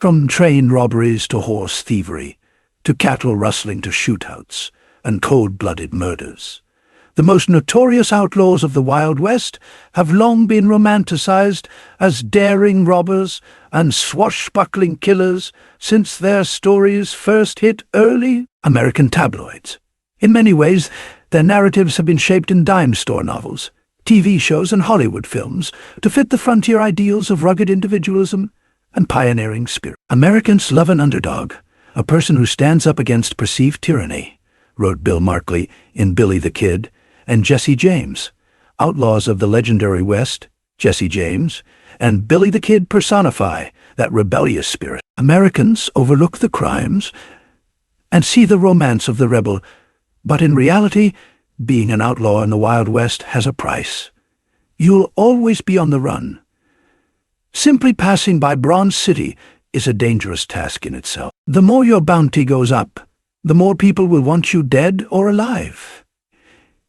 From train robberies to horse thievery, to cattle rustling to shootouts and cold-blooded murders. The most notorious outlaws of the Wild West have long been romanticized as daring robbers and swashbuckling killers since their stories first hit early American tabloids. In many ways, their narratives have been shaped in dime store novels, TV shows, and Hollywood films to fit the frontier ideals of rugged individualism and pioneering spirit. Americans love an underdog, a person who stands up against perceived tyranny, wrote Bill Markley in Billy the Kid, and Jesse James, outlaws of the legendary West. Jesse James and Billy the Kid personify that rebellious spirit. Americans overlook the crimes and see the romance of the rebel, but in reality, being an outlaw in the Wild West has a price. You'll always be on the run. Simply passing by Bronze City is a dangerous task in itself. The more your bounty goes up, the more people will want you dead or alive.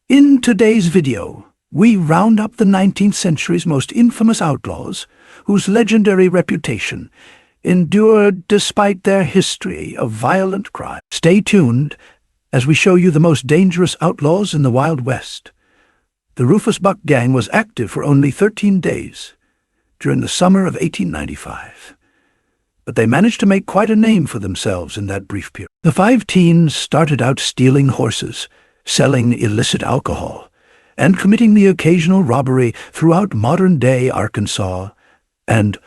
In today's video, we round up the 19th century's most infamous outlaws, whose legendary reputation endured despite their history of violent crime. Stay tuned as we show you the most dangerous outlaws in the Wild West. The Rufus Buck Gang was active for only 13 days during the summer of 1895. But they managed to make quite a name for themselves in that brief period. The five teens started out stealing horses, selling illicit alcohol, and committing the occasional robbery throughout modern-day Arkansas and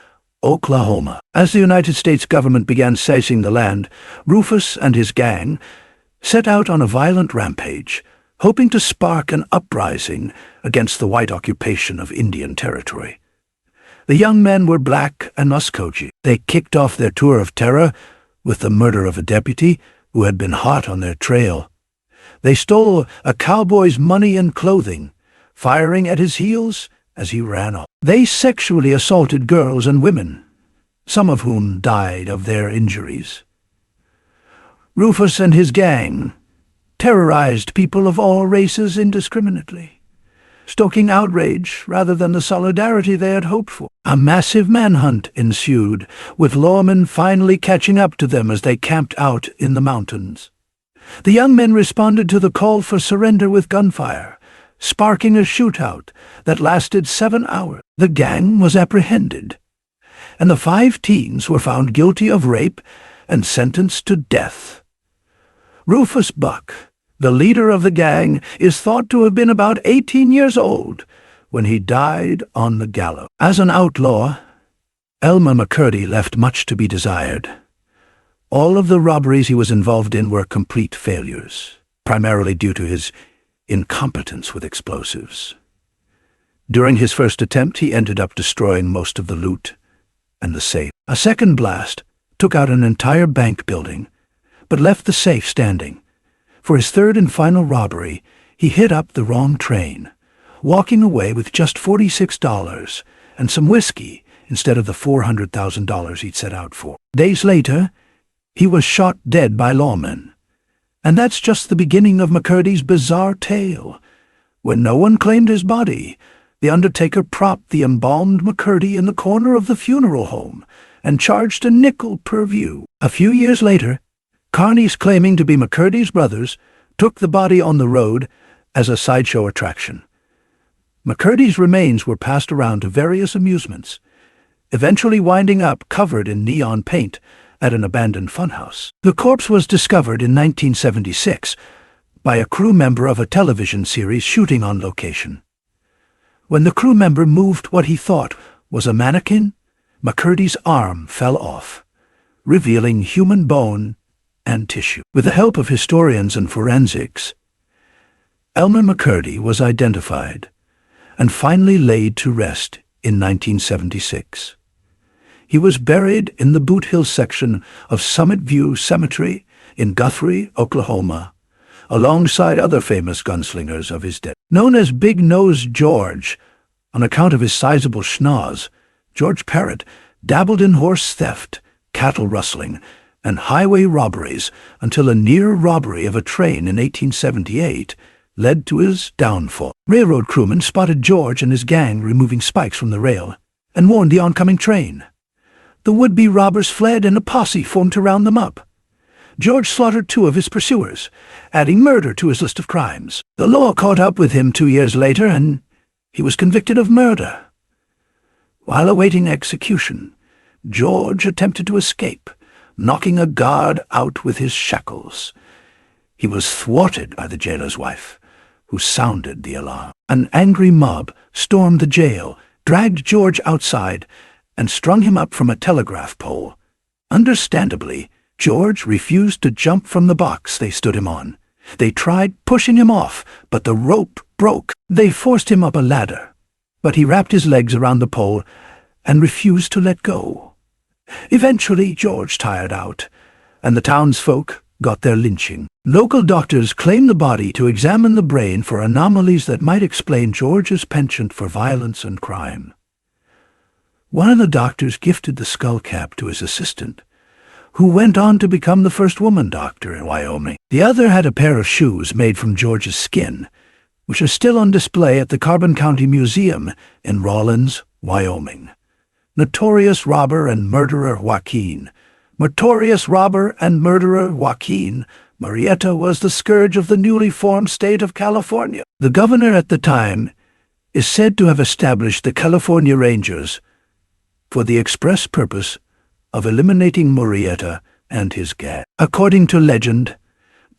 Oklahoma. As the United States government began seizing the land, Rufus and his gang set out on a violent rampage, hoping to spark an uprising against the white occupation of Indian Territory. The young men were black and Muskogee. They kicked off their tour of terror with the murder of a deputy who had been hot on their trail. They stole a cowboy's money and clothing, firing at his heels as he ran off. They sexually assaulted girls and women, some of whom died of their injuries. Rufus and his gang terrorized people of all races indiscriminately, stoking outrage rather than the solidarity they had hoped for. A massive manhunt ensued, with lawmen finally catching up to them as they camped out in the mountains. The young men responded to the call for surrender with gunfire, sparking a shootout that lasted 7 hours. The gang was apprehended, and the five teens were found guilty of rape and sentenced to death. Rufus Buck, the leader of the gang, is thought to have been about 18 years old when he died on the gallows. As an outlaw, Elmer McCurdy left much to be desired. All of the robberies he was involved in were complete failures, primarily due to his incompetence with explosives. During his first attempt, he ended up destroying most of the loot and the safe. A second blast took out an entire bank building, but left the safe standing. For his third and final robbery, he hit up the wrong train, walking away with just $46 and some whiskey instead of the $400,000 he'd set out for. Days later, he was shot dead by lawmen. And that's just the beginning of McCurdy's bizarre tale. When no one claimed his body, the undertaker propped the embalmed McCurdy in the corner of the funeral home and charged a nickel per view. A few years later, carnies claiming to be McCurdy's brothers took the body on the road as a sideshow attraction. McCurdy's remains were passed around to various amusements, eventually winding up covered in neon paint at an abandoned funhouse. The corpse was discovered in 1976 by a crew member of a television series shooting on location. When the crew member moved what he thought was a mannequin, McCurdy's arm fell off, revealing human bone and tissue. With the help of historians and forensics, Elmer McCurdy was identified and finally laid to rest in 1976. He was buried in the Boot Hill section of Summit View Cemetery in Guthrie, Oklahoma, alongside other famous gunslingers of his day. Known as Big Nose George on account of his sizable schnoz, George Parrott dabbled in horse theft, cattle rustling, and highway robberies until a near robbery of a train in 1878 led to his downfall. Railroad crewmen spotted George and his gang removing spikes from the rail and warned the oncoming train. The would-be robbers fled and a posse formed to round them up. George slaughtered 2 of his pursuers, adding murder to his list of crimes. The law caught up with him 2 years later, and he was convicted of murder. While awaiting execution, George attempted to escape, knocking a guard out with his shackles. He was thwarted by the jailer's wife, who sounded the alarm. An angry mob stormed the jail, dragged George outside, and strung him up from a telegraph pole. Understandably, George refused to jump from the box they stood him on. They tried pushing him off, but the rope broke. They forced him up a ladder, but he wrapped his legs around the pole and refused to let go. Eventually, George tired out, and the townsfolk got their lynching. Local doctors claimed the body to examine the brain for anomalies that might explain George's penchant for violence and crime. One of the doctors gifted the skull cap to his assistant, who went on to become the first woman doctor in Wyoming. The other had a pair of shoes made from George's skin, which are still on display at the Carbon County Museum in Rawlins, Wyoming. Notorious robber and murderer Joaquin. Notorious robber and murderer Joaquin Murrieta was the scourge of the newly formed state of California. The governor at the time is said to have established the California Rangers for the express purpose of eliminating Murrieta and his gang. According to legend,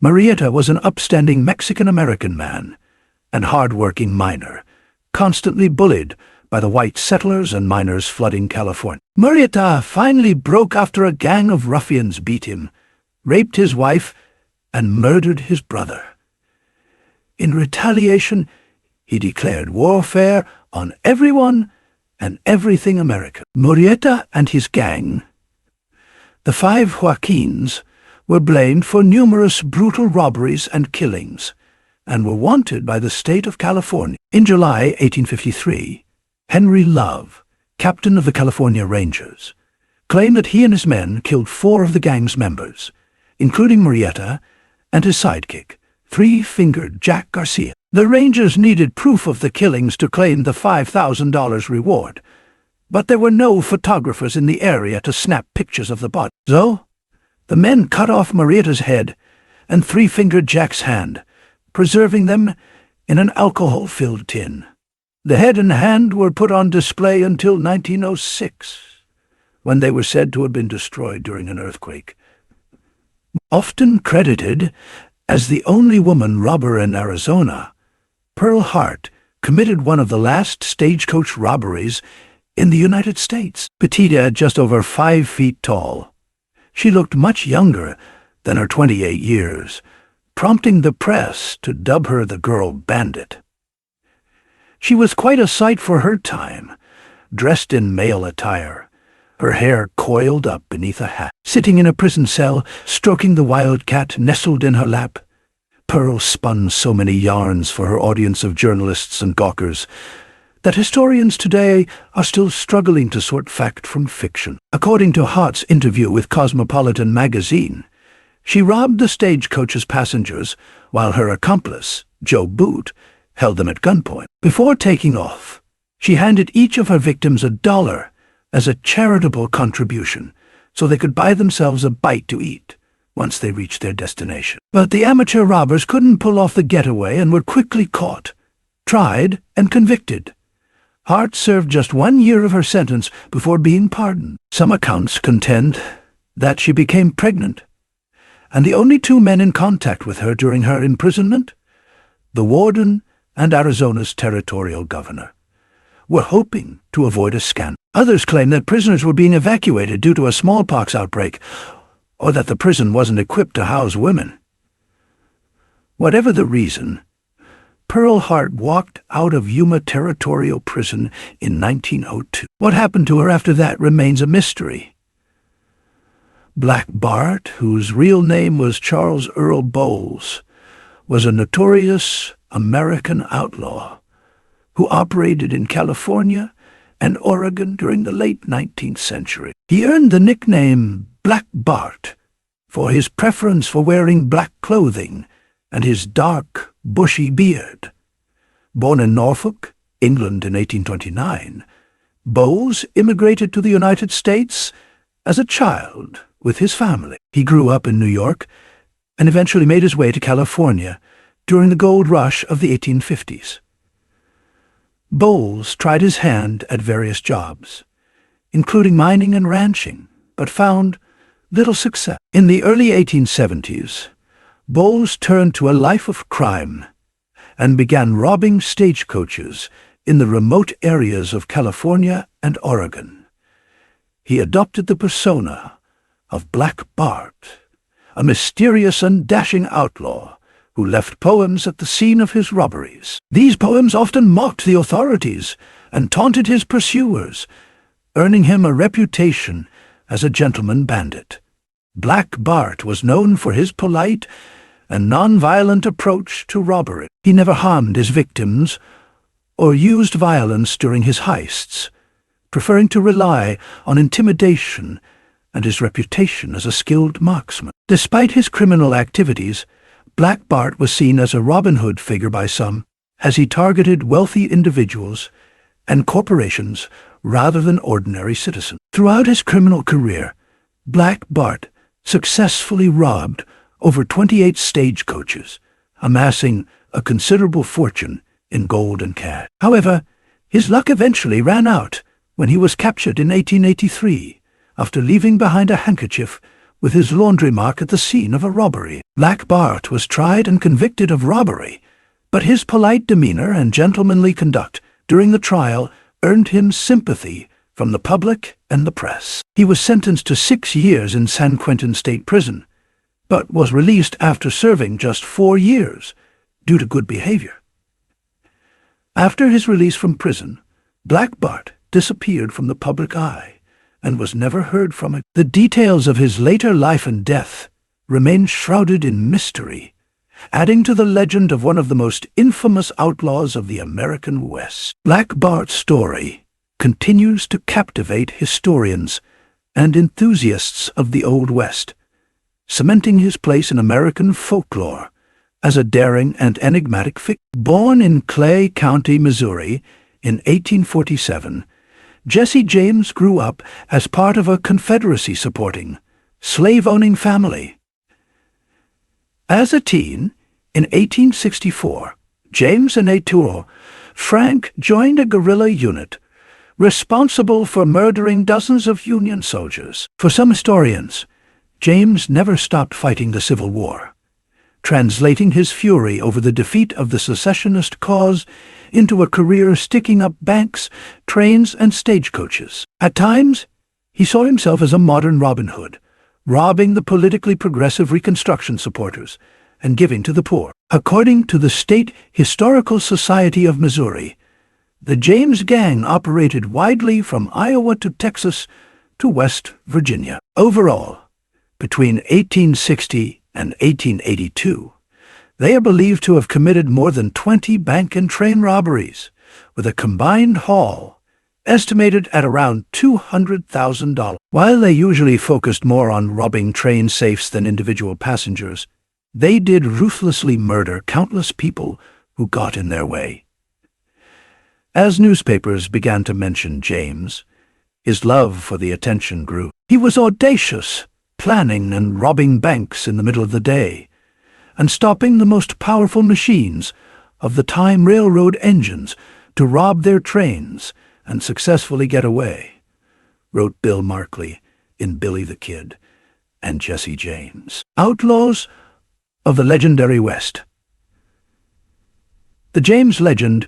Murrieta was an upstanding Mexican-American man and hard-working miner, constantly bullied by the white settlers and miners flooding California. Murrieta finally broke after a gang of ruffians beat him, raped his wife, and murdered his brother. In retaliation, he declared warfare on everyone and everything American. Murrieta and his gang, the 5 Joaquins, were blamed for numerous brutal robberies and killings, and were wanted by the state of California. In July 1853, Henry Love, captain of the California Rangers, claimed that he and his men killed 4 of the gang's members, including Murrieta and his sidekick, 3-fingered Jack Garcia. The Rangers needed proof of the killings to claim the $5,000 reward, but there were no photographers in the area to snap pictures of the body. So, the men cut off Murrieta's head and 3-fingered Jack's hand, preserving them in an alcohol-filled tin. The head and hand were put on display until 1906, when they were said to have been destroyed during an earthquake. Often credited as the only woman robber in Arizona, Pearl Hart committed one of the last stagecoach robberies in the United States. Petita, just over 5 feet tall, she looked much younger than her 28 years, prompting the press to dub her the Girl Bandit. She was quite a sight for her time, dressed in male attire, her hair coiled up beneath a hat. Sitting in a prison cell, stroking the wildcat nestled in her lap, Pearl spun so many yarns for her audience of journalists and gawkers that historians today are still struggling to sort fact from fiction. According to Hart's interview with Cosmopolitan magazine, she robbed the stagecoach's passengers while her accomplice, Joe Boot, held them at gunpoint. Before taking off, she handed each of her victims $1 as a charitable contribution so they could buy themselves a bite to eat once they reached their destination. But the amateur robbers couldn't pull off the getaway and were quickly caught, tried, and convicted. Hart served just 1 year of her sentence before being pardoned. Some accounts contend that she became pregnant, and the only 2 men in contact with her during her imprisonment, the warden and Arizona's territorial governor, were hoping to avoid a scandal. Others claim that prisoners were being evacuated due to a smallpox outbreak, or that the prison wasn't equipped to house women. Whatever the reason, Pearl Hart walked out of Yuma Territorial Prison in 1902. What happened to her after that remains a mystery. Black Bart, whose real name was Charles Earl Bowles, was a notorious American outlaw who operated in California and Oregon during the late 19th century. He earned the nickname Black Bart for his preference for wearing black clothing and his dark, bushy beard. Born in Norfolk, England in 1829, Bowles immigrated to the United States as a child with his family. He grew up in New York and eventually made his way to California during the gold rush of the 1850s. Bowles tried his hand at various jobs, including mining and ranching, but found little success. In the early 1870s, Bowles turned to a life of crime and began robbing stagecoaches in the remote areas of California and Oregon. He adopted the persona of Black Bart, a mysterious and dashing outlaw who left poems at the scene of his robberies. These poems often mocked the authorities and taunted his pursuers, earning him a reputation as a gentleman bandit. Black Bart was known for his polite and non-violent approach to robbery. He never harmed his victims or used violence during his heists, preferring to rely on intimidation and his reputation as a skilled marksman. Despite his criminal activities, Black Bart was seen as a Robin Hood figure by some, as he targeted wealthy individuals and corporations rather than ordinary citizens. Throughout his criminal career, Black Bart successfully robbed over 28 stagecoaches, amassing a considerable fortune in gold and cash. However, his luck eventually ran out when he was captured in 1883 after leaving behind a handkerchief with his laundry mark at the scene of a robbery. Black Bart was tried and convicted of robbery, but his polite demeanor and gentlemanly conduct during the trial earned him sympathy from the public and the press. He was sentenced to 6 years in San Quentin State Prison, but was released after serving just 4 years due to good behavior. After his release from prison, Black Bart disappeared from the public eye and was never heard from again. The details of his later life and death remain shrouded in mystery, adding to the legend of one of the most infamous outlaws of the American West. Black Bart's story continues to captivate historians and enthusiasts of the Old West, cementing his place in American folklore as a daring and enigmatic figure. Born in Clay County, Missouri, in 1847, Jesse James grew up as part of a Confederacy-supporting, slave-owning family. As a teen, in 1864, James and a tour, Frank joined a guerrilla unit responsible for murdering dozens of Union soldiers. For some historians, James never stopped fighting the Civil War, translating his fury over the defeat of the secessionist cause into a career sticking up banks, trains, and stagecoaches. At times, he saw himself as a modern Robin Hood, robbing the politically progressive Reconstruction supporters and giving to the poor. According to the State Historical Society of Missouri, the James Gang operated widely from Iowa to Texas to West Virginia. Overall, between 1860 and 1882, they are believed to have committed more than 20 bank and train robberies, with a combined haul estimated at around $200,000. While they usually focused more on robbing train safes than individual passengers, they did ruthlessly murder countless people who got in their way. As newspapers began to mention James, his love for the attention grew. He was audacious, planning and robbing banks in the middle of the day, and stopping the most powerful machines of the time railroad engines to rob their trains and successfully get away, wrote Bill Markley in Billy the Kid and Jesse James. Outlaws of the legendary West. The James legend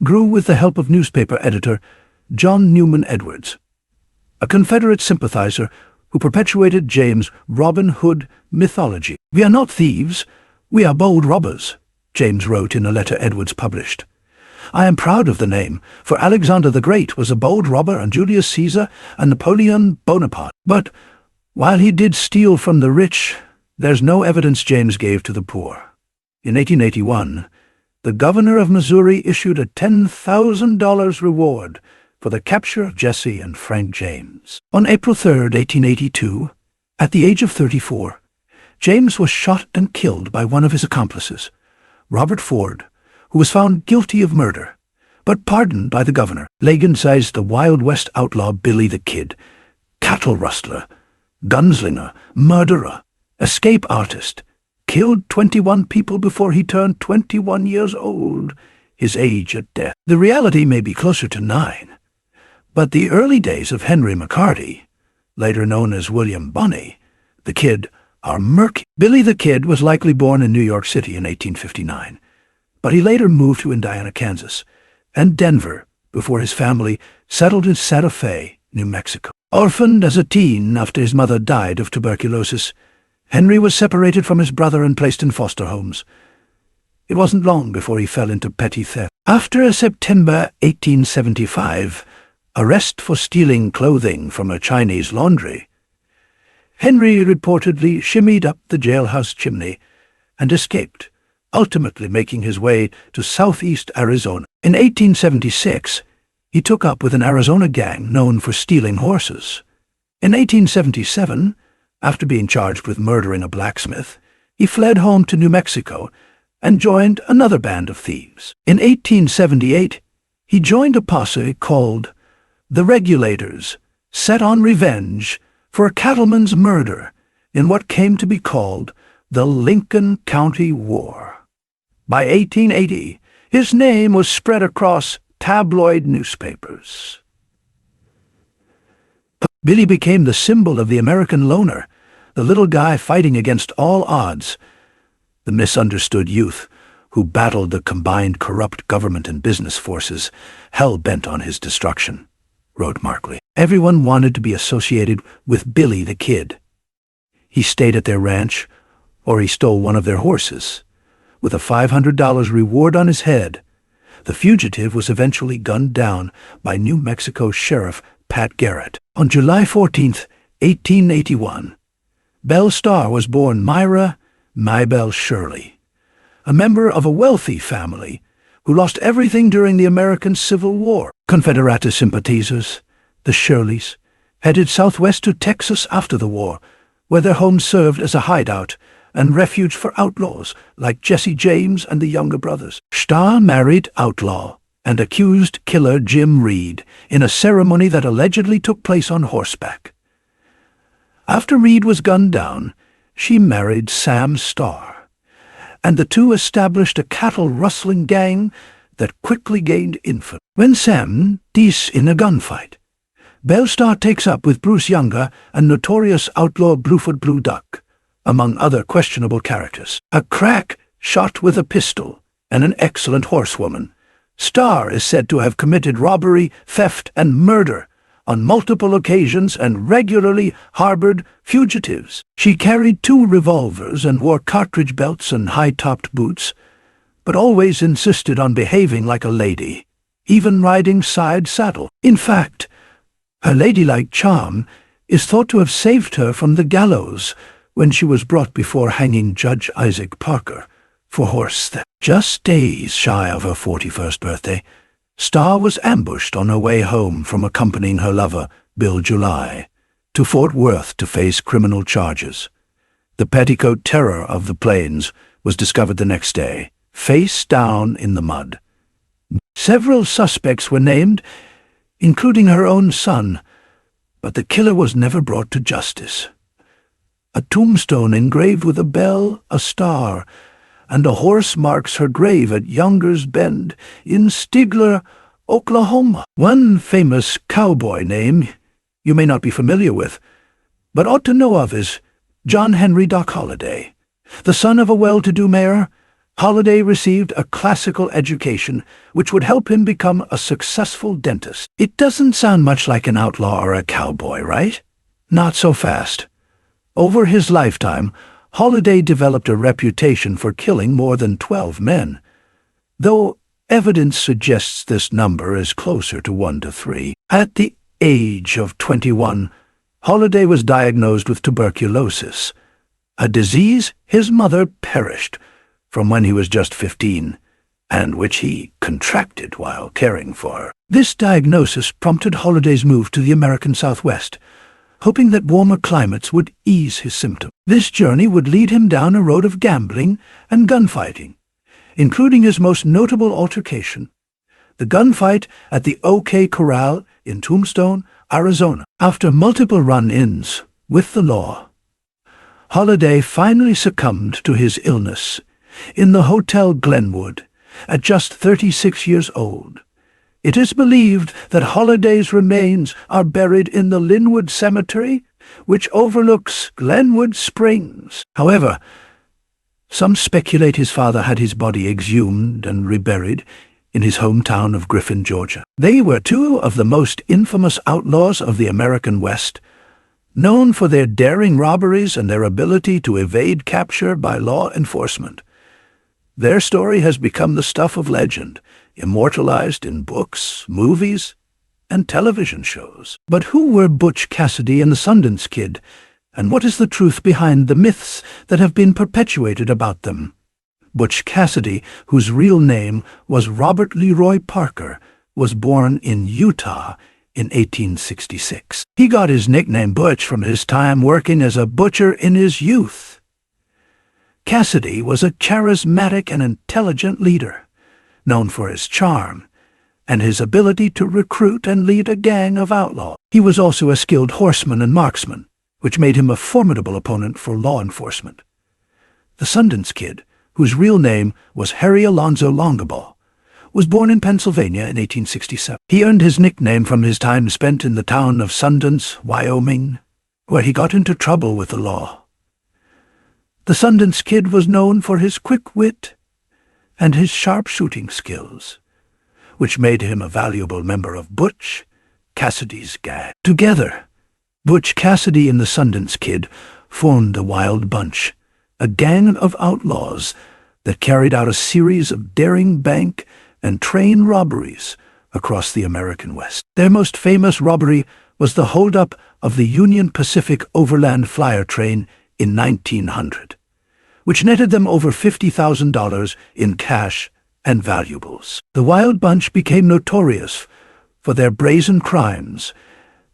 grew with the help of newspaper editor John Newman Edwards, a Confederate sympathizer who perpetuated James' Robin Hood mythology. "We are not thieves, we are bold robbers," James wrote in a letter Edwards published. "I am proud of the name, for Alexander the Great was a bold robber, and Julius Caesar and Napoleon Bonaparte. But while he did steal from the rich, there's no evidence James gave to the poor." In 1881, the governor of Missouri issued a $10,000 reward for the capture of Jesse and Frank James. On April 3, 1882, at the age of 34, James was shot and killed by one of his accomplices, Robert Ford, who was found guilty of murder, but pardoned by the governor. Leganized the Wild West outlaw Billy the Kid, cattle rustler, gunslinger, murderer, escape artist, killed 21 people before he turned 21 years old, his age at death. The reality may be closer to 9, but the early days of Henry McCarty, later known as William Bonney, the Kid, are murky. Billy the Kid was likely born in New York City in 1859, but he later moved to Indiana, Kansas, and Denver before his family settled in Santa Fe, New Mexico. Orphaned as a teen after his mother died of tuberculosis, Henry was separated from his brother and placed in foster homes. It wasn't long before he fell into petty theft. After a September 1875 arrest for stealing clothing from a Chinese laundry, Henry reportedly shimmied up the jailhouse chimney and escaped, ultimately making his way to southeast Arizona. In 1876, he took up with an Arizona gang known for stealing horses. In 1877, after being charged with murdering a blacksmith, he fled home to New Mexico and joined another band of thieves. In 1878, he joined a posse called the Regulators, set on revenge for a cattleman's murder in what came to be called the Lincoln County War. By 1880, his name was spread across tabloid newspapers. Billy became the symbol of the American loner, the little guy fighting against all odds, the misunderstood youth who battled the combined corrupt government and business forces hell-bent on his destruction, wrote Markley. Everyone wanted to be associated with Billy the Kid. He stayed at their ranch, or he stole one of their horses. With a $500 reward on his head, the fugitive was eventually gunned down by New Mexico Sheriff Pat Garrett. On July 14, 1881, Belle Starr was born Myra Maybelle Shirley, a member of a wealthy family who lost everything during the American Civil War. Confederate sympathizers, the Shirleys, headed southwest to Texas after the war, where their home served as a hideout and refuge for outlaws like Jesse James and the Younger Brothers. Starr married Outlaw and accused killer Jim Reed in a ceremony that allegedly took place on horseback. After Reed was gunned down, she married Sam Starr, and the two established a cattle-rustling gang that quickly gained infamy. When Sam dies in a gunfight, Belle Starr takes up with Bruce Younger and notorious outlaw Bluefoot Blue Duck, among other questionable characters. A crack shot with a pistol and an excellent horsewoman, Starr is said to have committed robbery, theft, and murder on multiple occasions and regularly harbored fugitives. She carried 2 revolvers and wore cartridge belts and high-topped boots, but always insisted on behaving like a lady, even riding side saddle. In fact, her ladylike charm is thought to have saved her from the gallows when she was brought before hanging Judge Isaac Parker for horse theft. Just days shy of her 41st birthday, Starr was ambushed on her way home from accompanying her lover, Bill July, to Fort Worth to face criminal charges. The petticoat terror of the plains was discovered the next day, face down in the mud. Several suspects were named, including her own son, but the killer was never brought to justice. A tombstone engraved with a bell, a star, and a horse marks her grave at Younger's Bend in Stigler, Oklahoma. One famous cowboy name you may not be familiar with, but ought to know of is John Henry Doc Holliday. The son of a well-to-do mayor, Holliday received a classical education which would help him become a successful dentist. It doesn't sound much like an outlaw or a cowboy, right? Not so fast. Over his lifetime, Holliday developed a reputation for killing more than 12 men, though evidence suggests this number is closer to 1 to 3. At the age of 21, Holliday was diagnosed with tuberculosis, a disease his mother perished from when he was just 15, and which he contracted while caring for her. This diagnosis prompted Holliday's move to the American Southwest, hoping that warmer climates would ease his symptoms. This journey would lead him down a road of gambling and gunfighting, including his most notable altercation, the gunfight at the OK Corral in Tombstone, Arizona. After multiple run-ins with the law. Holliday finally succumbed to his illness in the Hotel Glenwood at just 36 years old. It is believed that Holliday's remains are buried in the Linwood Cemetery, which overlooks Glenwood Springs. However, some speculate his father had his body exhumed and reburied in his hometown of Griffin, Georgia. They were two of the most infamous outlaws of the American West, known for their daring robberies and their ability to evade capture by law enforcement. Their story has become the stuff of legend, immortalized in books, movies, and television shows. But who were Butch Cassidy and the Sundance Kid, and what is the truth behind the myths that have been perpetuated about them? Butch Cassidy, whose real name was Robert Leroy Parker, was born in Utah in 1866. He got his nickname Butch from his time working as a butcher in his youth. Cassidy was a charismatic and intelligent leader, known for his charm and his ability to recruit and lead a gang of outlaws. He was also a skilled horseman and marksman, which made him a formidable opponent for law enforcement. The Sundance Kid, whose real name was Harry Alonzo Longabaugh, was born in Pennsylvania in 1867. He earned his nickname from his time spent in the town of Sundance, Wyoming, where he got into trouble with the law. The Sundance Kid was known for his quick wit and his sharp shooting skills, which made him a valuable member of Butch Cassidy's gang. Together, Butch Cassidy and the Sundance Kid formed the Wild Bunch, a gang of outlaws that carried out a series of daring bank and train robberies across the American West. Their most famous robbery was the holdup of the Union Pacific Overland Flyer train in 1900, which netted them over $50,000 in cash and valuables. The Wild Bunch became notorious for their brazen crimes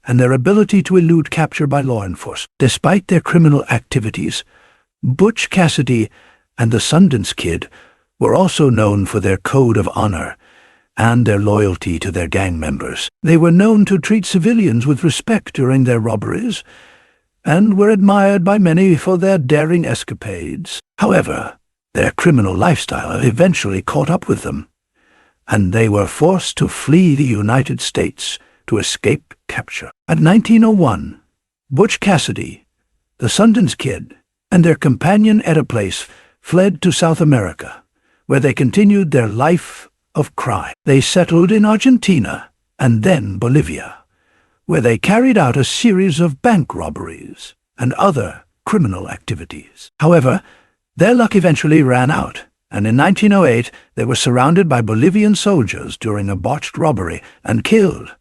and their ability to elude capture by law enforcement. Despite their criminal activities, Butch Cassidy and the Sundance Kid were also known for their code of honor and their loyalty to their gang members. They were known to treat civilians with respect during their robberies and were admired by many for their daring escapades. However, their criminal lifestyle eventually caught up with them, and they were forced to flee the United States to escape capture. At 1901, Butch Cassidy, the Sundance Kid, and their companion Etta Place fled to South America, where they continued their life of crime. They settled in Argentina and then Bolivia, where they carried out a series of bank robberies and other criminal activities. However, their luck eventually ran out, and in 1908 they were surrounded by Bolivian soldiers during a botched robbery and killed.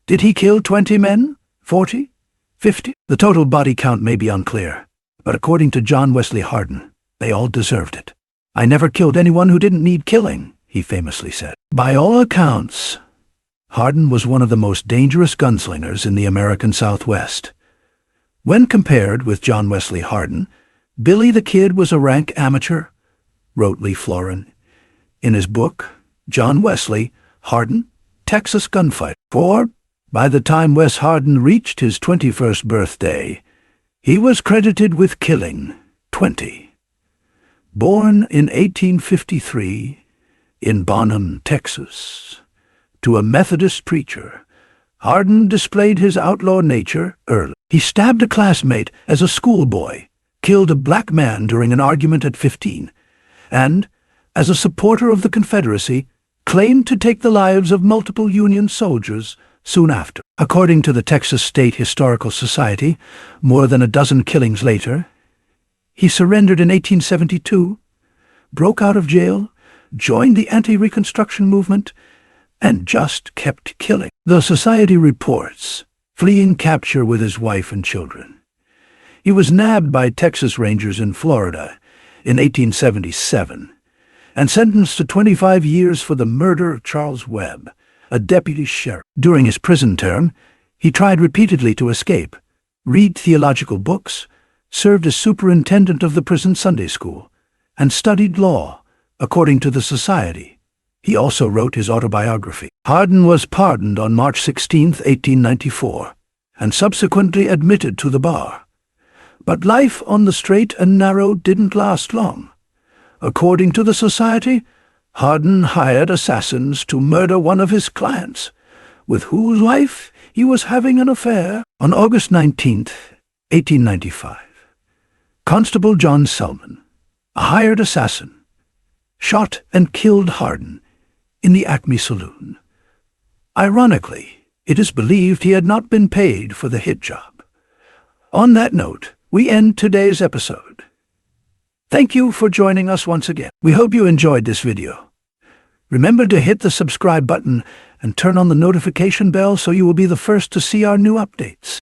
Did he kill 20 men? 40? 50? The total body count may be unclear, but according to John Wesley Hardin, they all deserved it. "I never killed anyone who didn't need killing," he famously said. By all accounts, Hardin was one of the most dangerous gunslingers in the American Southwest. When compared with John Wesley Hardin, Billy the Kid was a rank amateur, wrote Lee Florin in his book, John Wesley, Hardin, Texas Gunfighter. For, by the time Wes Hardin reached his 21st birthday, he was credited with killing 20. Born in 1853 in Bonham, Texas, to a Methodist preacher, Hardin displayed his outlaw nature early. He stabbed a classmate as a schoolboy, killed a black man during an argument at 15, and, as a supporter of the Confederacy, claimed to take the lives of multiple Union soldiers soon after. According to the Texas State Historical Society, more than a dozen killings later, he surrendered in 1872, broke out of jail, joined the anti-Reconstruction movement, and just kept killing. The Society reports, fleeing capture with his wife and children. He was nabbed by Texas Rangers in Florida in 1877 and sentenced to 25 years for the murder of Charles Webb, a deputy sheriff. During his prison term, he tried repeatedly to escape, read theological books, served as superintendent of the prison Sunday school, and studied law, according to the Society. He also wrote his autobiography. Hardin was pardoned on March 16, 1894, and subsequently admitted to the bar. But life on the straight and narrow didn't last long. According to the society, Harden hired assassins to murder one of his clients, with whose wife he was having an affair. On August 19th, 1895, Constable John Selman, a hired assassin, shot and killed Harden in the Acme Saloon. Ironically, it is believed he had not been paid for the hit job. On that note, we end today's episode. Thank you for joining us once again. We hope you enjoyed this video. Remember to hit the subscribe button and turn on the notification bell so you will be the first to see our new updates.